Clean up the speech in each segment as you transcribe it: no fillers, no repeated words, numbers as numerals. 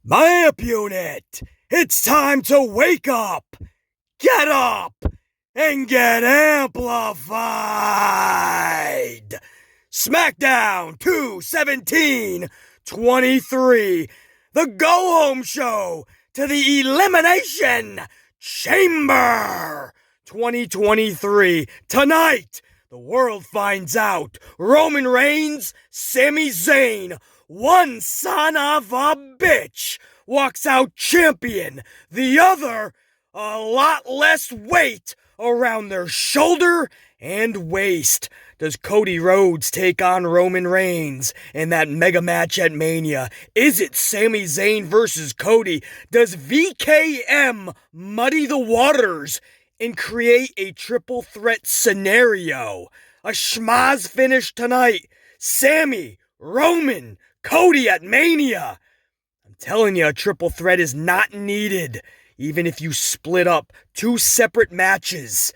My amp unit, it's time to wake up, get up, and get amplified. Smackdown 2/17/23, the go-home show to the Elimination Chamber 2023. Tonight, the world finds out Roman Reigns, Sami Zayn, one son of a bitch, walks out champion. The other, a lot less weight around their shoulder and waist. Does Cody Rhodes take on Roman Reigns in that mega match at Mania? Is it Sami Zayn versus Cody? Does VKM muddy the waters and create a triple threat scenario? A schmaz finish tonight. Sami, Roman, Cody at Mania. I'm telling you, a triple threat is not needed, even if you split up two separate matches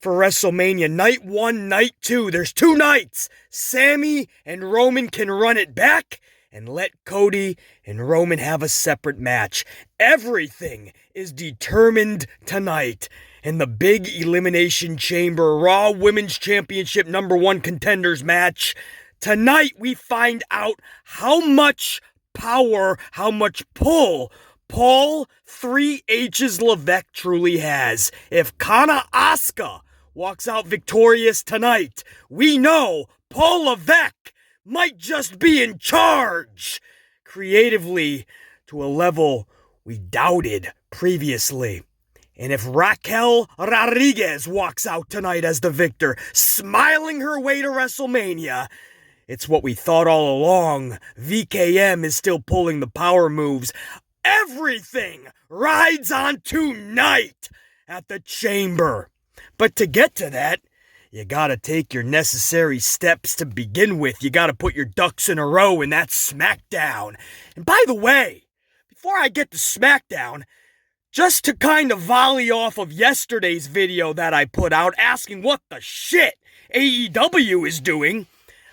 for WrestleMania. Night 1, Night 2. There's 2 nights. Sami and Roman can run it back and let Cody and Roman have a separate match. Everything is determined tonight in the big Elimination Chamber Raw Women's Championship #1 contenders match. Tonight we find out how much power, how much pull Paul 3H's Levesque truly has. If Kana Asuka walks out victorious tonight, we know Paul Levesque might just be in charge creatively to a level we doubted previously. And if Raquel Rodriguez walks out tonight as the victor, smiling her way to WrestleMania, it's what we thought all along. VKM is still pulling the power moves. Everything rides on tonight at the Chamber. But to get to that, you gotta take your necessary steps to begin with. You gotta put your ducks in a row, and that's SmackDown. And by the way, before I get to SmackDown, just to kind of volley off of yesterday's video that I put out asking what the shit AEW is doing,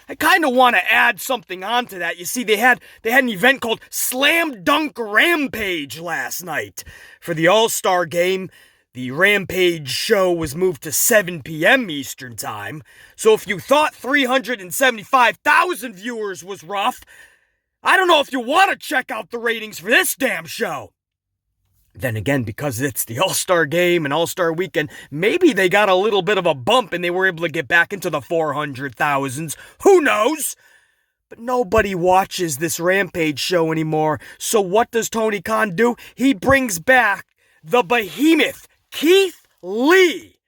I kind of want to add something onto that. You see, they had an event called Slam Dunk Rampage last night. For the All-Star Game, the Rampage show was moved to 7 p.m. Eastern Time. So if you thought 375,000 viewers was rough, I don't know if you want to check out the ratings for this damn show. Then again, because it's the All-Star Game and All-Star Weekend, maybe they got a little bit of a bump and they were able to get back into the 400,000s. Who knows? But nobody watches this Rampage show anymore. So what does Tony Khan do? He brings back the behemoth, Keith Lee.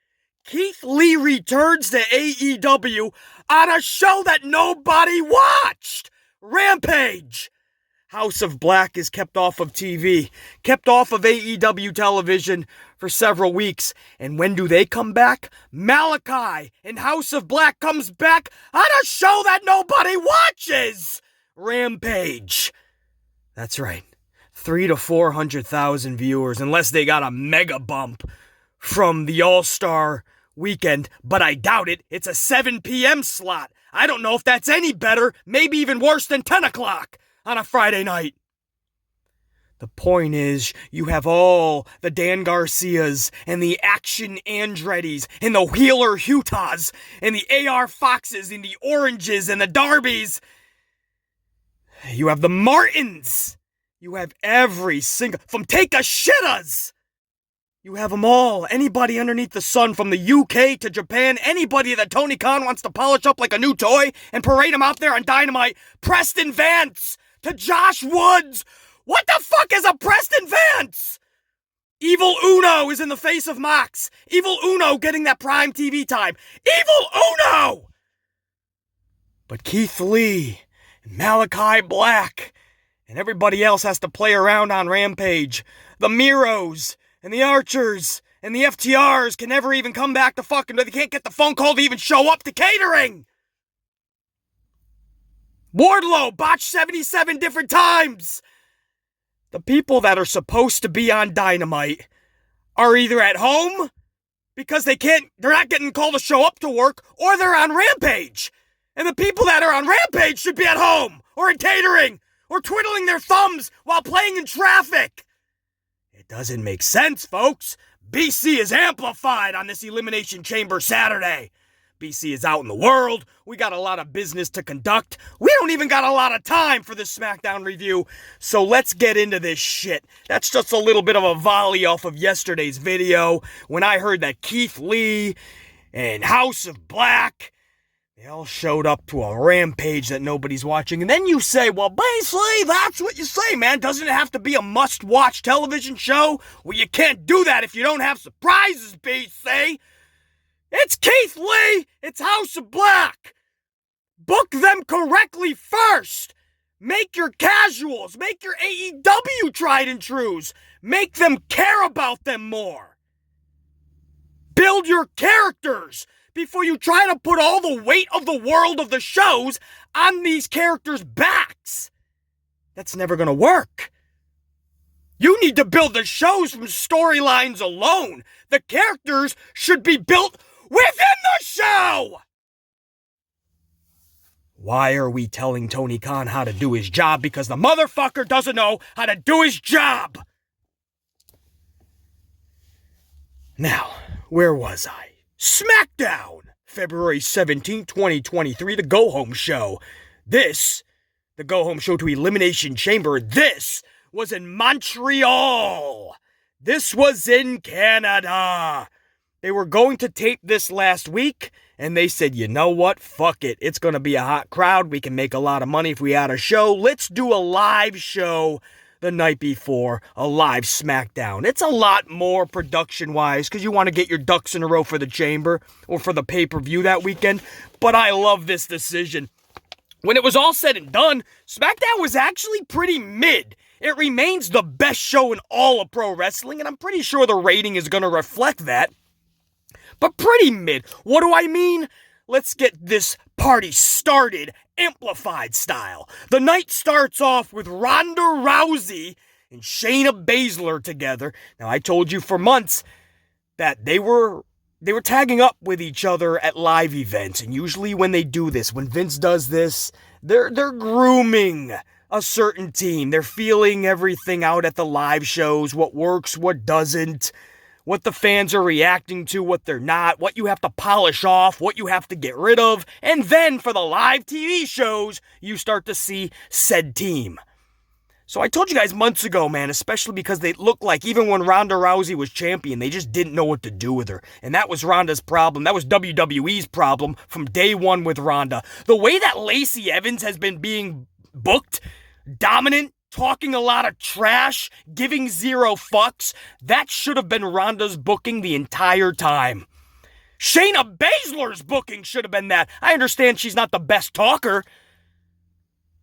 Keith Lee returns to AEW on a show that nobody watched. Rampage. House of Black is kept off of TV, kept off of AEW television for several weeks. And when do they come back? Malachi and House of Black comes back on a show that nobody watches! Rampage. That's right. 300,000 to 400,000 viewers, unless they got a mega bump from the All-Star Weekend. But I doubt it. It's a 7 p.m. slot. I don't know if that's any better, maybe even worse than 10 o'clock. On a Friday night. The point is, you have all the Dan Garcias and the Action Andrettis and the Wheeler Hutas and the AR Foxes and the Oranges and the Darbys. You have the Martins. You have every single, from Take a Shittas. You have them all. Anybody underneath the sun, from the UK to Japan, anybody that Tony Khan wants to polish up like a new toy and parade them out there on Dynamite. Preston Vance to Josh Woods. What the fuck is a Preston Vance? Evil Uno is in the face of Mox. Evil Uno getting that prime TV time. Evil Uno! But Keith Lee and Malachi Black and everybody else has to play around on Rampage. The Miros and the Archers and the FTRs can never even come back to fucking... They can't get the phone call to even show up to catering. Wardlow botched 77 different times. The people that are supposed to be on Dynamite are either at home because they're not getting called to show up to work, or they're on Rampage. And the people that are on Rampage should be at home or in catering or twiddling their thumbs while playing in traffic. It doesn't make sense, folks. BC is amplified on this Elimination Chamber Saturday. BC is out in the world. We got a lot of business to conduct. We don't even got a lot of time for this SmackDown review. So let's get into this shit. That's just a little bit of a volley off of yesterday's video when I heard that Keith Lee and House of Black, they all showed up to a rampage that nobody's watching. And then you say, well, basically, that's what you say, man. Doesn't it have to be a must-watch television show? Well, you can't do that if you don't have surprises, BC. It's Keith Lee. It's House of Black. Book them correctly first. Make your casuals. Make your AEW tried and trues. Make them care about them more. Build your characters before you try to put all the weight of the world of the shows on these characters' backs. That's never going to work. You need to build the shows from storylines alone. The characters should be built within the show! Why are we telling Tony Khan how to do his job? Because the motherfucker doesn't know how to do his job! Now, where was I? SmackDown! February 17, 2023, the go-home show. This, the go-home show to Elimination Chamber, this was in Montreal! This was in Canada! They were going to tape this last week, and they said, you know what? Fuck it. It's going to be a hot crowd. We can make a lot of money if we add a show. Let's do a live show the night before, a live SmackDown. It's a lot more production-wise, because you want to get your ducks in a row for the Chamber, or for the pay-per-view that weekend, but I love this decision. When it was all said and done, SmackDown was actually pretty mid. It remains the best show in all of pro wrestling, and I'm pretty sure the rating is going to reflect that. But pretty mid. What do I mean? Let's get this party started, amplified style. The night starts off with Ronda Rousey and Shayna Baszler together. Now, I told you for months that they were tagging up with each other at live events. And usually when they do this, when Vince does this, they're grooming a certain team. They're feeling everything out at the live shows, what works, what doesn't, what the fans are reacting to, what they're not, what you have to polish off, what you have to get rid of, and then for the live TV shows, you start to see said team. So I told you guys months ago, man, especially because they looked like, even when Ronda Rousey was champion, they just didn't know what to do with her. And that was Ronda's problem. That was WWE's problem from day one with Ronda. The way that Lacey Evans has been being booked, dominant, talking a lot of trash, giving zero fucks, that should have been Ronda's booking the entire time. Shayna Baszler's booking should have been that. I understand she's not the best talker,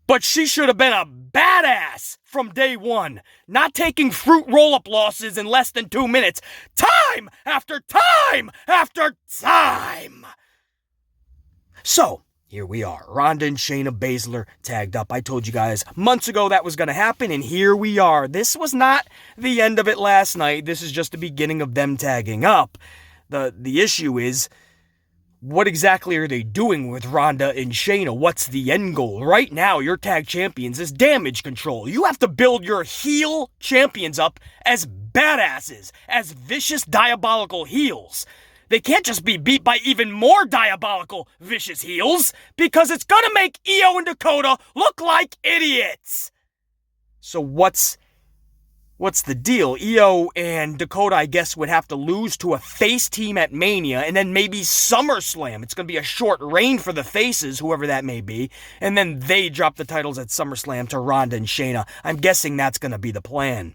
but she should have been a badass from day one, not taking fruit roll-up losses in less than 2 minutes, time after time after time. So, here we are, Ronda and Shayna Baszler tagged up. I told you guys months ago that was going to happen, and here we are. This was not the end of it last night. This is just the beginning of them tagging up. The issue is, what exactly are they doing with Ronda and Shayna? What's the end goal? Right now, your tag champions is Damage Control. You have to build your heel champions up as badasses, as vicious, diabolical heels. They can't just be beat by even more diabolical, vicious heels, because it's gonna make Io and Dakota look like idiots. So what's the deal? Io and Dakota, I guess, would have to lose to a face team at Mania, and then maybe SummerSlam. It's gonna be a short reign for the faces, whoever that may be, and then they drop the titles at SummerSlam to Ronda and Shayna. I'm guessing that's gonna be the plan.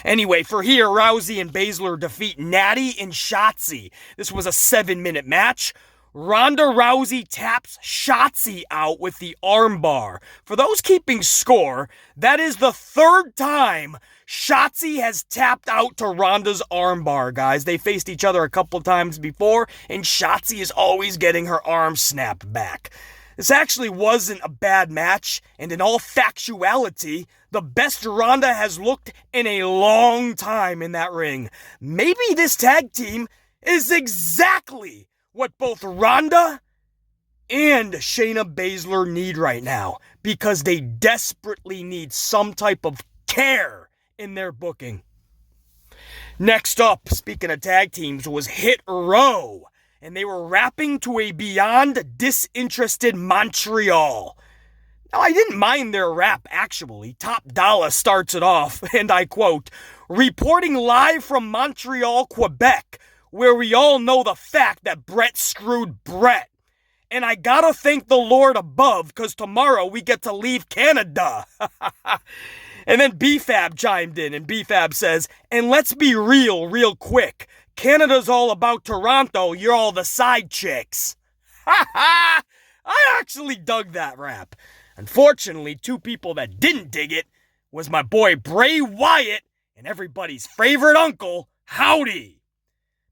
Anyway, for here, Rousey and Baszler defeat Nattie and Shotzi. This was a 7-minute match. Ronda Rousey taps Shotzi out with the armbar. For those keeping score, that is the 3rd time Shotzi has tapped out to Ronda's armbar, guys. They faced each other a couple times before, and Shotzi is always getting her arm snapped back. This actually wasn't a bad match, and in all factuality, the best Ronda has looked in a long time in that ring. Maybe this tag team is exactly what both Ronda and Shayna Baszler need right now. because they desperately need some type of care in their booking. Next up, speaking of tag teams, was Hit Row, and they were rapping to a beyond disinterested Montreal. Now, I didn't mind their rap, actually. Top Dollar starts it off, and I quote, "Reporting live from Montreal, Quebec, where we all know the fact that Brett screwed Brett. And I gotta thank the Lord above, because tomorrow we get to leave Canada." And then B-Fab chimed in, and B-Fab says, "And let's be real quick. Canada's all about Toronto, you're all the side chicks." I actually dug that rap. Unfortunately, two people that didn't dig it was my boy Bray Wyatt and everybody's favorite uncle, Howdy.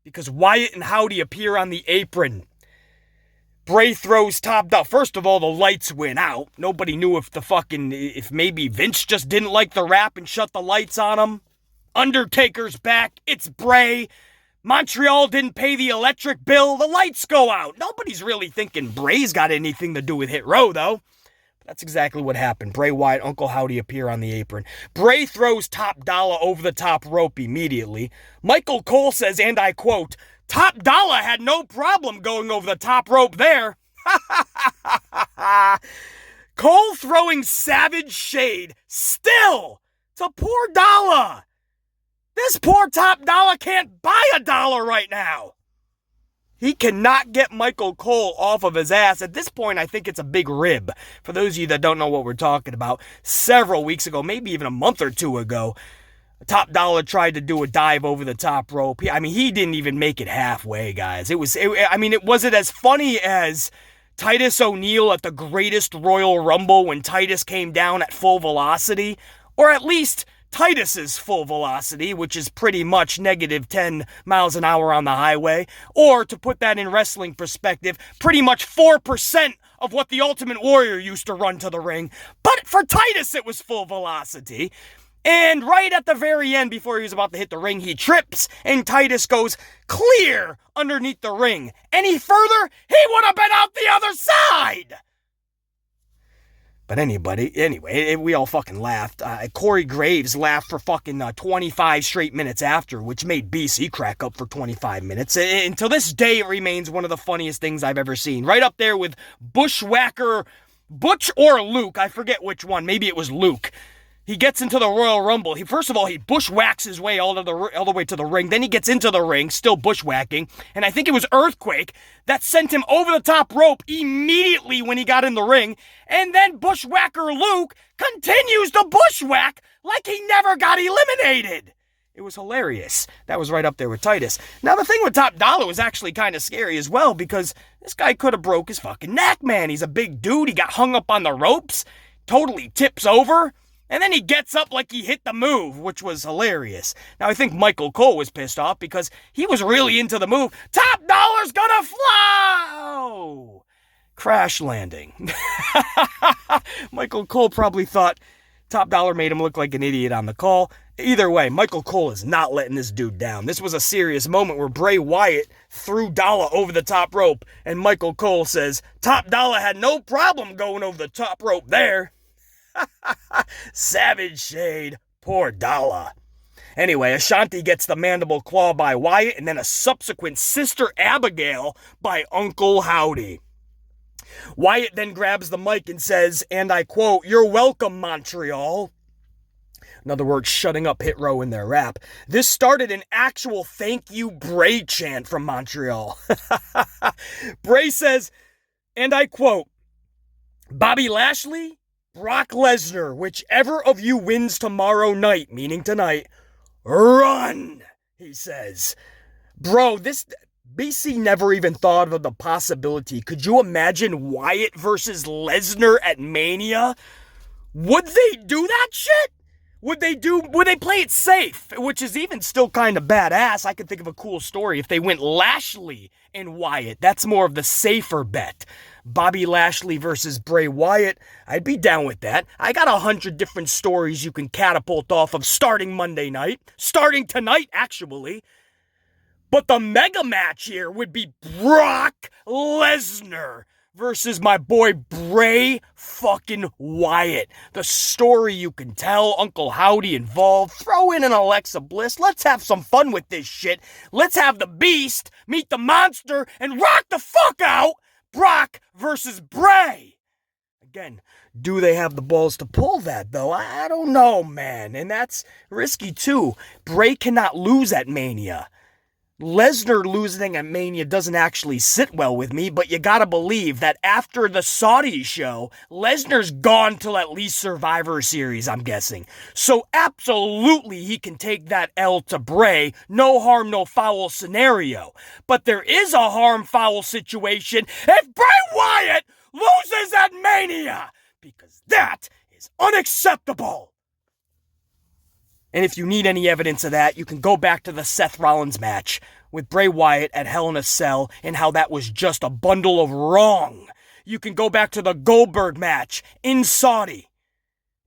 Because Wyatt and Howdy appear on the apron. Bray throws Top Dollar. First of all, the lights went out. Nobody knew if maybe Vince just didn't like the rap and shut the lights on him. Undertaker's back. It's Bray. Montreal didn't pay the electric bill. The lights go out. Nobody's really thinking Bray's got anything to do with Hit Row, though. That's exactly what happened. Bray Wyatt, Uncle Howdy appear on the apron. Bray throws Top Dollar over the top rope immediately. Michael Cole says, and I quote, "Top Dollar had no problem going over the top rope there." Cole throwing savage shade still to poor Dollar. This poor Top Dollar can't buy $1 right now. He cannot get Michael Cole off of his ass. At this point, I think it's a big rib. For those of you that don't know what we're talking about, several weeks ago, maybe even a month or two ago, Top Dollar tried to do a dive over the top rope. He didn't even make it halfway, guys. It wasn't as funny as Titus O'Neil at the greatest Royal Rumble when Titus came down at full velocity, or at least Titus's full velocity, which is pretty much negative 10 miles an hour on the highway, or to put that in wrestling perspective, pretty much 4% of what the Ultimate Warrior used to run to the ring. But for Titus, it was full velocity. And right at the very end, before he was about to hit the ring, he trips, and Titus goes clear underneath the ring. Any further, he would have been out the other side! But anyway, we all fucking laughed. Corey Graves laughed for fucking 25 straight minutes after, which made BC crack up for 25 minutes. And to this day, it remains one of the funniest things I've ever seen. Right up there with Bushwhacker, Butch or Luke, I forget which one. Maybe it was Luke. He gets into the Royal Rumble. He bushwhacks his way all the way to the ring. Then he gets into the ring, still bushwhacking. And I think it was Earthquake that sent him over the top rope immediately when he got in the ring. And then Bushwhacker Luke continues to bushwhack like he never got eliminated. It was hilarious. That was right up there with Titus. Now, the thing with Top Dollar was actually kind of scary as well, because this guy could have broke his fucking neck, man. He's a big dude. He got hung up on the ropes, totally tips over. And then he gets up like he hit the move, which was hilarious. Now, I think Michael Cole was pissed off because he was really into the move. Top Dollar's gonna fly! Crash landing. Michael Cole probably thought Top Dollar made him look like an idiot on the call. Either way, Michael Cole is not letting this dude down. This was a serious moment where Bray Wyatt threw Dollar over the top rope, and Michael Cole says, Top Dollar had no problem going over the top rope there. Savage shade, poor Dollar. Anyway, Ashanti gets the mandible claw by Wyatt, and then a subsequent Sister Abigail by Uncle Howdy. Wyatt then grabs the mic and says, and I quote, "You're welcome, Montreal." In other words, shutting up Hit Row in their rap. This started an actual thank you Bray chant from Montreal. Bray says, and I quote, "Bobby Lashley, Brock Lesnar, whichever of you wins tomorrow night," meaning tonight, "run," he says. Bro, this BC never even thought of the possibility. Could you imagine Wyatt versus Lesnar at Mania? Would they do that shit? Would they play it safe? Which is even still kind of badass. I could think of a cool story if they went Lashley and Wyatt. That's more of the safer bet. Bobby Lashley versus Bray Wyatt, I'd be down with that. I got 100 different stories you can catapult off of starting Monday night. Starting tonight, actually. But the mega match here would be Brock Lesnar versus my boy Bray fucking Wyatt. The story you can tell, Uncle Howdy involved, throw in an Alexa Bliss. Let's have some fun with this shit. Let's have the Beast meet the Monster and rock the fuck out. Brock versus Bray. Again, do they have the balls to pull that, though? I don't know, man. And that's risky, too. Bray cannot lose at Mania. Lesnar losing at Mania doesn't actually sit well with me, but you gotta believe that after the Saudi show, Lesnar's gone till at least Survivor Series, I'm guessing. So absolutely he can take that L to Bray, no harm, no foul scenario. But there is a harm foul situation if Bray Wyatt loses at Mania, because that is unacceptable. And if you need any evidence of that, you can go back to the Seth Rollins match with Bray Wyatt at Hell in a Cell and how that was just a bundle of wrong. You can go back to the Goldberg match in Saudi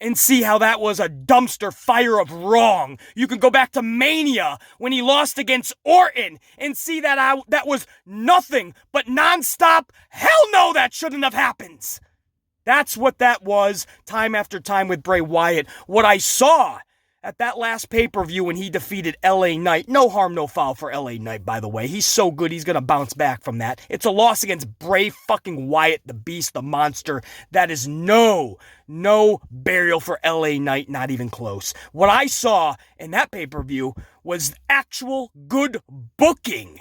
and see how that was a dumpster fire of wrong. You can go back to Mania when he lost against Orton and see that that was nothing but nonstop. Hell no, that shouldn't have happened. That's what that was time after time with Bray Wyatt. What I saw at that last pay-per-view when he defeated LA Knight. No harm, no foul for LA Knight, by the way. He's so good, he's going to bounce back from that. It's a loss against Bray fucking Wyatt, the Beast, the Monster. That is no burial for LA Knight, not even close. What I saw in that pay-per-view was actual good booking.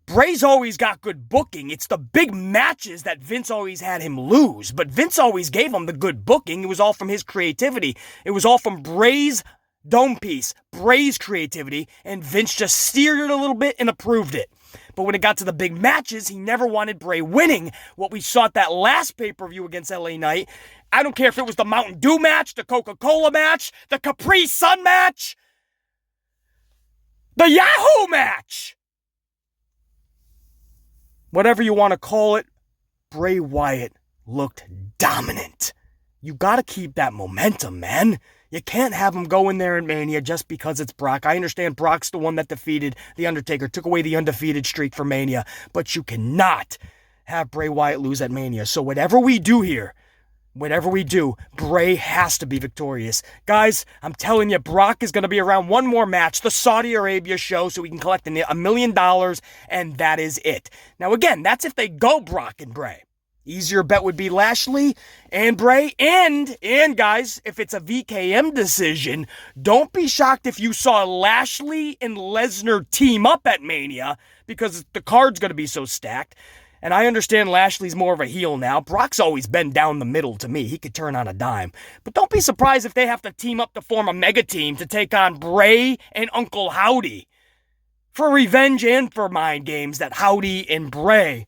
Bray's always got good booking. It's the big matches that Vince always had him lose. But Vince always gave him the good booking. It was all from his creativity. It was all from Bray's dome piece, Bray's creativity, and Vince just steered it a little bit and approved it. But when it got to the big matches, he never wanted Bray winning. What we saw at that last pay-per-view against LA Knight, I don't care if it was the Mountain Dew match, the Coca-Cola match, the Capri Sun match, the Yahoo match. Whatever you want to call it, Bray Wyatt looked dominant. You gotta keep that momentum, man. You can't have him go in there in Mania just because it's Brock. I understand Brock's the one that defeated The Undertaker, took away the undefeated streak for Mania, but you cannot have Bray Wyatt lose at Mania. So whatever we do here, whatever we do, Bray has to be victorious. Guys, I'm telling you, Brock is going to be around one more match, the Saudi Arabia show, so we can collect $1 million, and that is it. Now again, that's if they go Brock and Bray. Easier bet would be Lashley and Bray. And guys, if it's a VKM decision, don't be shocked if you saw Lashley and Lesnar team up at Mania, because the card's going to be so stacked. And I understand Lashley's more of a heel now. Brock's always been down the middle to me. He could turn on a dime. But don't be surprised if they have to team up to form a mega team to take on Bray and Uncle Howdy. For revenge and for mind games that Howdy and Bray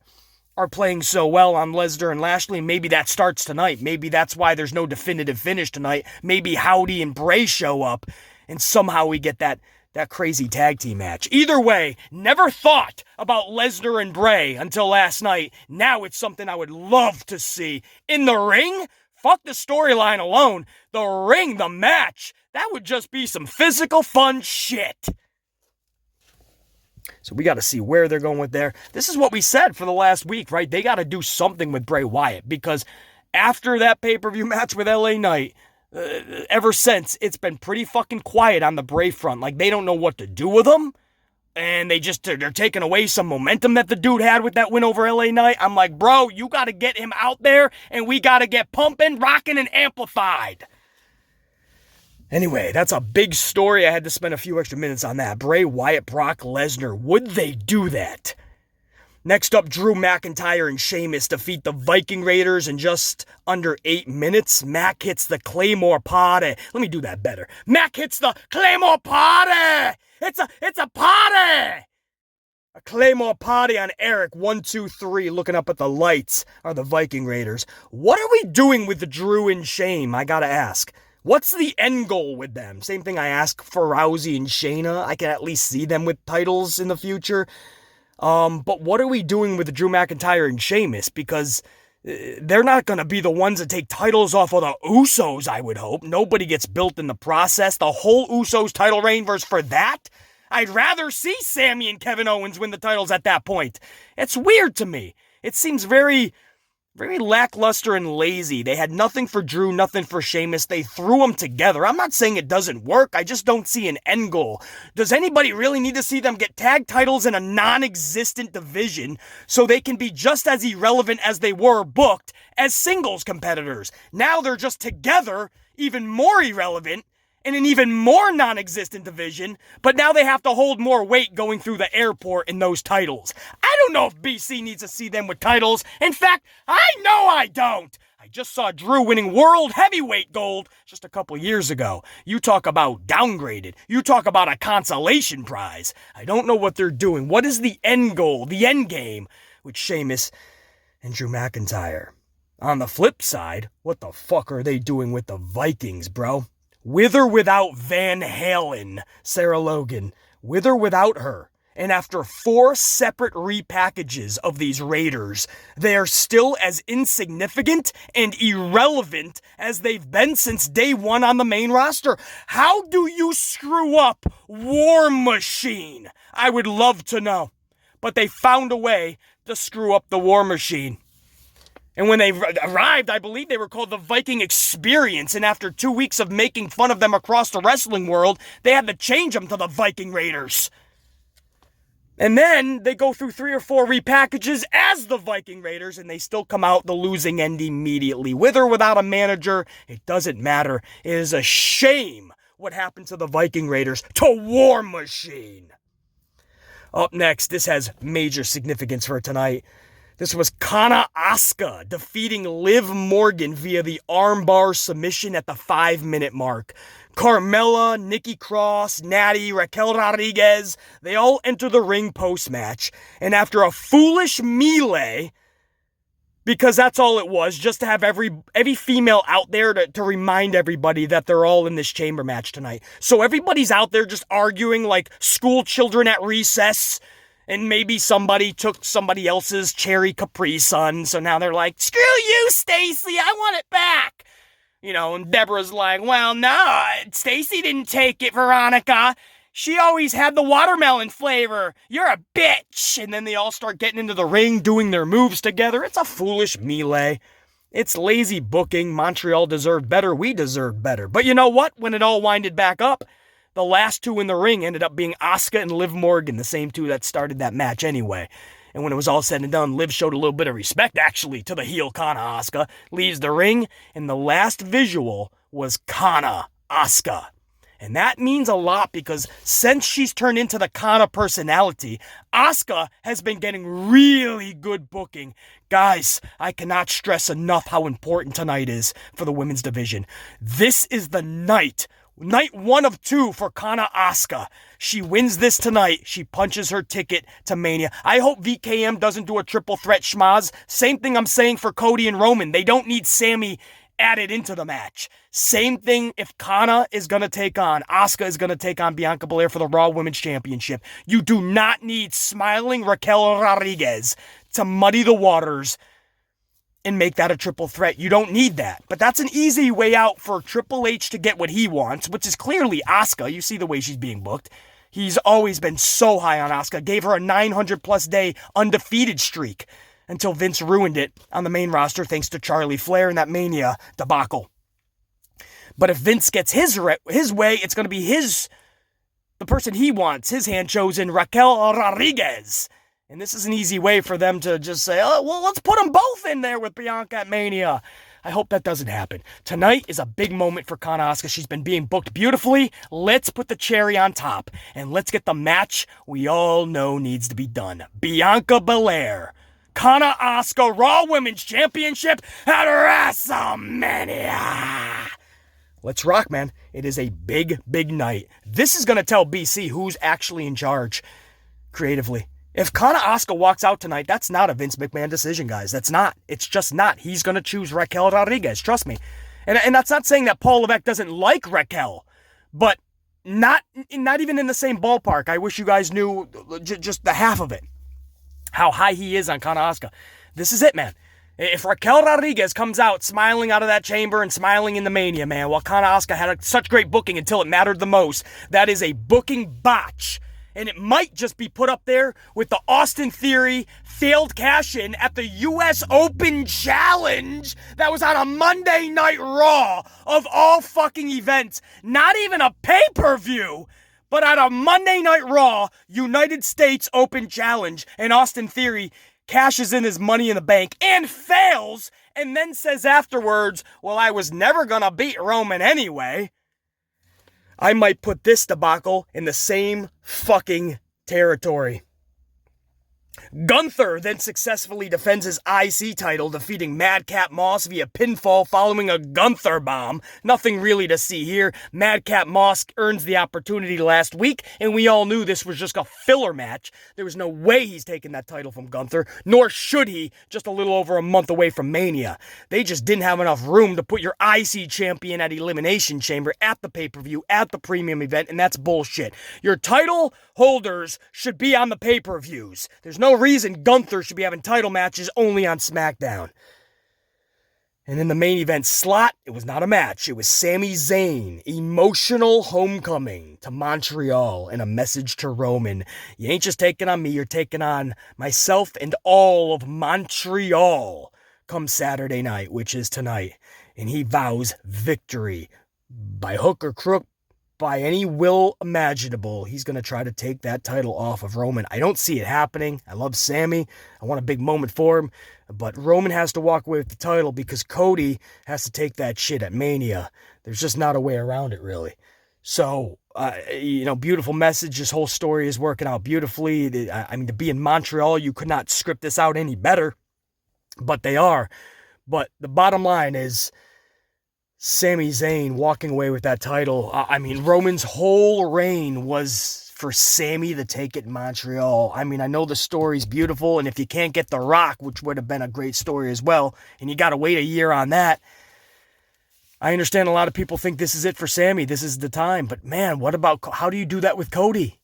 are playing so well on Lesnar and Lashley. Maybe that starts tonight. Maybe that's why there's no definitive finish tonight. Maybe Howdy and Bray show up and somehow we get that crazy tag team match. Either way, never thought about Lesnar and Bray until last night. Now it's something I would love to see. In the ring? Fuck the storyline alone. The ring, the match, that would just be some physical fun shit. So we got to see where they're going with there. This is what we said for the last week, right? They got to do something with Bray Wyatt, because after that pay-per-view match with LA Knight, ever since, it's been pretty fucking quiet on the Bray front. Like, they don't know what to do with him, and they're taking away some momentum that the dude had with that win over LA Knight. I'm like, bro, you got to get him out there, and we got to get pumping, rocking, and amplified. Anyway, that's a big story. I had to spend a few extra minutes on that. Bray Wyatt, Brock Lesnar. Would they do that? Next up, Drew McIntyre and Sheamus defeat the Viking Raiders in just under 8 minutes. Mac hits the Claymore Party. Let me do that better. Mac hits the Claymore Party. It's a party. A Claymore Party on Eric. 1, 2, 3. Looking up at the lights are the Viking Raiders. What are we doing with the Drew and Shane? I gotta ask. What's the end goal with them? Same thing I ask for Rousey and Shayna. I can at least see them with titles in the future. But what are we doing with Drew McIntyre and Sheamus? Because they're not going to be the ones that take titles off of the Usos, I would hope. Nobody gets built in the process. The whole Usos title reign versus for that? I'd rather see Sami and Kevin Owens win the titles at that point. It's weird to me. It seems very Very lackluster and lazy. They had nothing for Drew, nothing for Sheamus. They threw them together. I'm not saying it doesn't work. I just don't see an end goal. Does anybody really need to see them get tag titles in a non-existent division so they can be just as irrelevant as they were booked as singles competitors? Now they're just together, even more irrelevant, in an even more non-existent division, but now they have to hold more weight going through the airport in those titles. I don't know if BC needs to see them with titles. In fact, I know I don't. I just saw Drew winning World Heavyweight Gold just a couple years ago. You talk about downgraded. You talk about a consolation prize. I don't know what they're doing. What is the end goal, the end game with Sheamus and Drew McIntyre? On the flip side, what the fuck are they doing with the Vikings, bro? With or without Van Halen, Sarah Logan, with or without her. And after 4 separate repackages of these Raiders, they are still as insignificant and irrelevant as they've been since day one on the main roster. How do you screw up War Machine? I would love to know. But they found a way to screw up the War Machine. And when they arrived, I believe they were called the Viking Experience, and after 2 weeks of making fun of them across the wrestling world, they had to change them to the Viking Raiders. And then they go through 3 or 4 repackages as the Viking Raiders, and they still come out the losing end immediately. With or without a manager, it doesn't matter. It is a shame what happened to the Viking Raiders to War Machine. Up next, this has major significance for tonight. This was Asuka defeating Liv Morgan via the armbar submission at the 5-minute mark. Carmella, Nikki Cross, Nattie, Raquel Rodriguez, they all enter the ring post-match. And after a foolish melee, because that's all it was, just to have every female out there to remind everybody that they're all in this chamber match tonight. So everybody's out there just arguing like school children at recess. And maybe somebody took somebody else's cherry Capri Sun, so now they're like, screw you, Stacy, I want it back. You know, and Deborah's like, well, no, Stacy didn't take it, Veronica. She always had the watermelon flavor. You're a bitch. And then they all start getting into the ring, doing their moves together. It's a foolish melee. It's lazy booking. Montreal deserved better. We deserved better. But you know what? When it all winded back up, the last 2 in the ring ended up being Asuka and Liv Morgan, the same 2 that started that match anyway. And when it was all said and done, Liv showed a little bit of respect, actually, to the heel Kana Asuka. Leaves the ring, and the last visual was Kana Asuka. And that means a lot because since she's turned into the Kana personality, Asuka has been getting really good booking. Guys, I cannot stress enough how important tonight is for the women's division. This is the night 1 of 2 for Kana Asuka. She wins this tonight. She punches her ticket to Mania. I hope VKM doesn't do a triple threat schmaz. Same thing I'm saying for Cody and Roman. They don't need Sami added into the match. Same thing if Kana is going to take on, Asuka is going to take on Bianca Belair for the Raw Women's Championship. You do not need smiling Raquel Rodriguez to muddy the waters and make that a triple threat. You don't need that. But that's an easy way out for Triple H to get what he wants, which is clearly Asuka. You see the way she's being booked. He's always been so high on Asuka. Gave her a 900-plus day undefeated streak until Vince ruined it on the main roster thanks to Charlie Flair and that Mania debacle. But if Vince gets his way, it's going to be the person he wants, his hand-chosen Raquel Rodriguez. And this is an easy way for them to just say, oh, well, let's put them both in there with Bianca at Mania. I hope that doesn't happen. Tonight is a big moment for Kana Asuka. She's been being booked beautifully. Let's put the cherry on top. And let's get the match we all know needs to be done. Bianca Belair, Kana Asuka Raw Women's Championship at WrestleMania. Let's rock, man. It is a big, big night. This is going to tell BC who's actually in charge creatively. If Kana Asuka walks out tonight, that's not a Vince McMahon decision, guys. That's not. It's just not. He's going to choose Raquel Rodriguez. Trust me. And that's not saying that Paul Levesque doesn't like Raquel, but not even in the same ballpark. I wish you guys knew just the half of it. How high he is on Kana Asuka. This is it, man. If Raquel Rodriguez comes out smiling out of that chamber and smiling in the Mania, man, while Kana Asuka had such great booking until it mattered the most, that is a booking botch. And it might just be put up there with the Austin Theory failed cash-in at the US Open Challenge that was on a Monday Night Raw of all fucking events. Not even a pay-per-view, but at a Monday Night Raw United States Open Challenge. And Austin Theory cashes in his Money in the Bank and fails, and then says afterwards, well, I was never gonna beat Roman anyway. I might put this debacle in the same fucking territory. Gunther then successfully defends his IC title, defeating Madcap Moss via pinfall following a Gunther bomb. Nothing really to see here. Madcap Moss earns the opportunity last week, and we all knew this was just a filler match. There was no way he's taking that title from Gunther, nor should he, just a little over a month away from Mania. They just didn't have enough room to put your IC champion at Elimination Chamber, at the pay-per-view, at the premium event, and that's bullshit. Your title holders should be on the pay-per-views. There's no reason Gunther should be having title matches only on SmackDown. And in the main event slot, it was not a match. It was Sami Zayn, emotional homecoming to Montreal and a message to Roman. You ain't just taking on me, you're taking on myself and all of Montreal come Saturday night, which is tonight. And he vows victory by hook or crook. By any will imaginable, he's going to try to take that title off of Roman. I don't see it happening. I love Sami. I want a big moment for him. But Roman has to walk away with the title because Cody has to take that shit at Mania. There's just not a way around it, really. So, beautiful message. This whole story is working out beautifully. I mean, to be in Montreal, you could not script this out any better. But they are. But the bottom line is, Sami Zayn walking away with that title. Roman's whole reign was for Sami to take it in Montreal. I know the story's beautiful, and if you can't get The Rock, which would have been a great story as well, and you got to wait a year on that, I understand a lot of people think this is it for Sami. This is the time. But man, how do you do that with Cody?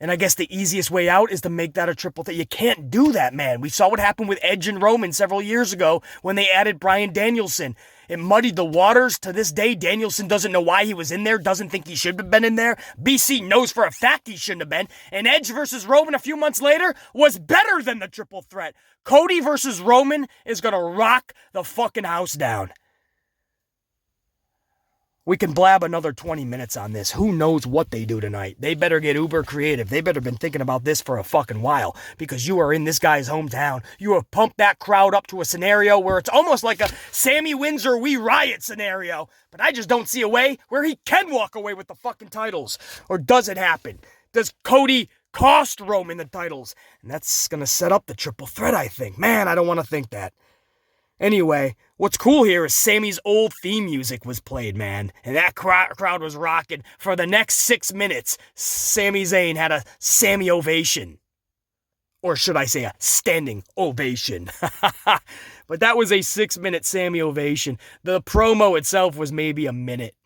And I guess the easiest way out is to make that a triple threat. You can't do that, man. We saw what happened with Edge and Roman several years ago when they added Bryan Danielson. It muddied the waters. To this day, Danielson doesn't know why he was in there, doesn't think he should have been in there. BC knows for a fact he shouldn't have been. And Edge versus Roman a few months later was better than the triple threat. Cody versus Roman is going to rock the fucking house down. We can blab another 20 minutes on this. Who knows what they do tonight? They better get uber creative. They better been thinking about this for a fucking while, because you are in this guy's hometown. You have pumped that crowd up to a scenario where it's almost like a Sammy wins or we riot scenario. But I just don't see a way where he can walk away with the fucking titles. Or does it happen? Does Cody cost Roman the titles? And that's going to set up the triple threat, I think. Man, I don't want to think that. Anyway, what's cool here is Sami's old theme music was played, man. And that crowd was rocking. For the next 6 minutes, Sami Zayn had a Sami ovation. Or should I say a standing ovation. But that was a 6-minute Sami ovation. The promo itself was maybe a minute.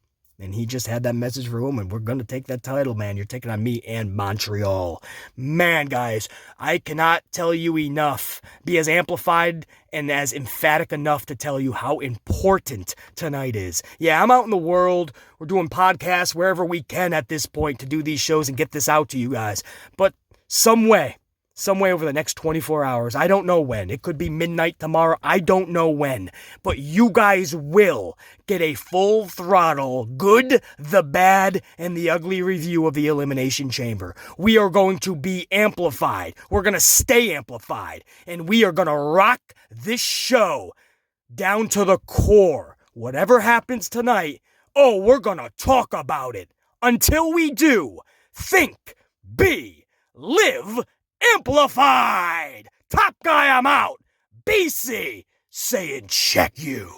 And he just had that message for Roman. We're going to take that title, man. You're taking on me and Montreal. Man, guys, I cannot tell you enough. Be as amplified and as emphatic enough to tell you how important tonight is. Yeah, I'm out in the world. We're doing podcasts wherever we can at this point to do these shows and get this out to you guys. But some way over the next 24 hours. I don't know when. It could be midnight tomorrow. I don't know when. But you guys will get a full throttle, good, the bad, and the ugly review of the Elimination Chamber. We are going to be amplified. We're going to stay amplified. And we are going to rock this show down to the core. Whatever happens tonight, we're going to talk about it. Until we do, think, be, live, amplified. Top guy, I'm out. BC saying check you.